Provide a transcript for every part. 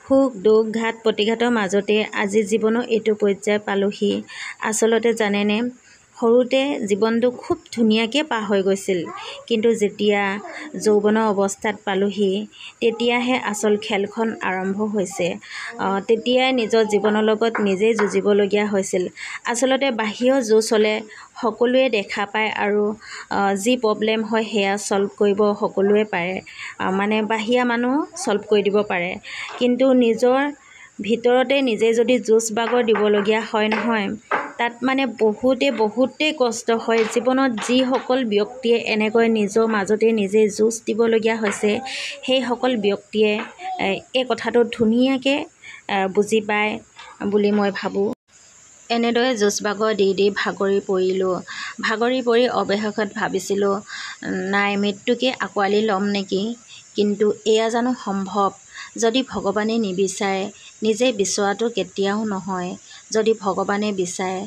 সুখ দুখ ঘাত প্ৰতিঘাতৰ মাজতে আজি জীৱনৰ এইটো পৰ্যায় পালোহি। আচলতে জানেনে, সৰুতে জীৱনটো খুব ধুনীয়াকৈ পাৰ হৈ গৈছিল, কিন্তু যেতিয়া যৌৱনৰ অৱস্থাত পালোহি তেতিয়াহে আচল খেলখন আৰম্ভ হৈছে। তেতিয়াই নিজৰ জীৱনৰ লগত নিজেই যুঁজিবলগীয়া হৈছিল। আচলতে বাহিৰৰ যুঁজ হ'লে সকলোৱে দেখা পায় আৰু যি প্ৰব্লেম হয় সেয়া ছল্ভ কৰিব সকলোৱে পাৰে, মানে বাহিৰা মানুহ ছল্ভ কৰি দিব পাৰে। কিন্তু নিজৰ ভিতৰতে নিজে যদি যুঁজ বাগৰ দিবলগীয়া হয় নহয়, তাত মানে বহুতেই কষ্ট হয়। জীৱনত যিসকল ব্যক্তিয়ে এনেকৈ নিজৰ মাজতে নিজে যুঁজ দিবলগীয়া হৈছে, সেইসকল ব্যক্তিয়ে এই কথাটো ধুনীয়াকৈ বুজি পায় বুলি মই ভাবোঁ। এনেদৰে যুঁজ বাগৰ দি ভাগৰি পৰিলোঁ। ভাগৰি পৰি অৱশেষত ভাবিছিলোঁ, নাই মৃত্যুকে আঁকোৱালি ল'ম নেকি। কিন্তু এয়া জানো সম্ভৱ? যদি ভগৱানে নিবিচাৰে, নিজে বিচৰাটো কেতিয়াও নহয়। যদি ভগৱানে বিচাৰে,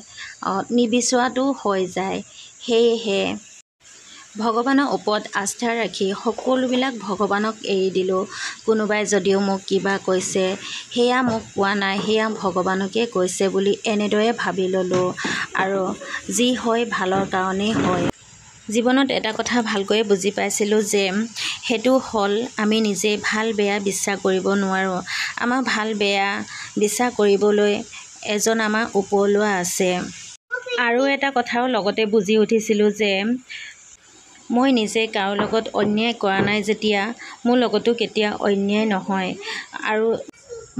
নিবিচৰাটোও হৈ যায়। সেয়েহে ভগৱানৰ ওপৰত আস্থা ৰাখি সকলোবিলাক ভগৱানক এৰি দিলোঁ। কোনোবাই যদিও মোক কিবা কৈছে, সেয়া মোক কোৱা নাই, সেয়া ভগৱানকে কৈছে বুলি এনেদৰে ভাবি ল'লোঁ। আৰু যি হয় ভালৰ কাৰণেই হয়। জীৱনত এটা কথা ভালকৈয়ে বুজি পাইছিলোঁ যে সেইটো হ'ল, আমি নিজে ভাল বেয়া বিশ্বাস কৰিব নোৱাৰোঁ। আমাৰ ভাল বেয়া বিশ্বাস কৰিবলৈ এজন আমাৰ ওপৰৱালা আছে। আৰু এটা কথাও লগতে বুজি উঠিছিলোঁ যে মই নিজে কাৰো লগত অন্যায় কৰা নাই যেতিয়া, মোৰ লগতো কেতিয়াও অন্যায় নহয়। আৰু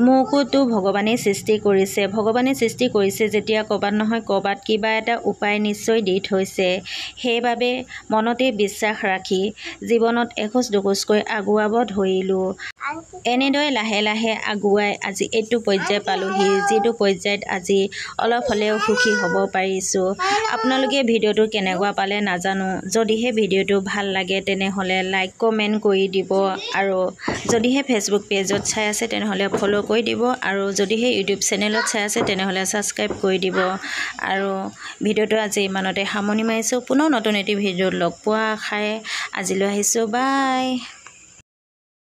মোকোতো ভগৱানেই সৃষ্টি কৰিছে। ভগৱানে সৃষ্টি কৰিছে যেতিয়া ক'ৰবাত নহয় ক'ৰবাত কিবা এটা উপায় নিশ্চয় দি থৈছে। সেইবাবে মনতে বিশ্বাস ৰাখি জীৱনত এখোজ দুখোজকৈ আগুৱাব ধৰিলোঁ। এনেদৰে লাহে লাহে আগুৱাই আজি এইটো পৰ্যায় পালোহি, যিটো পৰ্যায়ত আজি অলপ হ'লেও সুখী হ'ব পাৰিছোঁ। আপোনালোকে ভিডিঅ'টো কেনেকুৱা পালে নাজানো। যদিহে ভিডিঅ'টো ভাল লাগে তেনেহ'লে লাইক কমেণ্ট কৰি দিব, আৰু যদিহে ফেচবুক পেজত চাই আছে তেনেহ'লে ফ'ল' কৰি দিব, আৰু যদিহে ইউটিউব চেনেলত চাই আছে তেনেহ'লে ছাবস্ক্ৰাইব কৰি দিব। আৰু ভিডিঅ'টো আজি ইমানতে সামৰণি মাৰিছোঁ। পুনৰ নতুন এটি ভিডিঅ'ত লগ পোৱা আশাৰে আজিলৈ আহিছোঁ। বাই।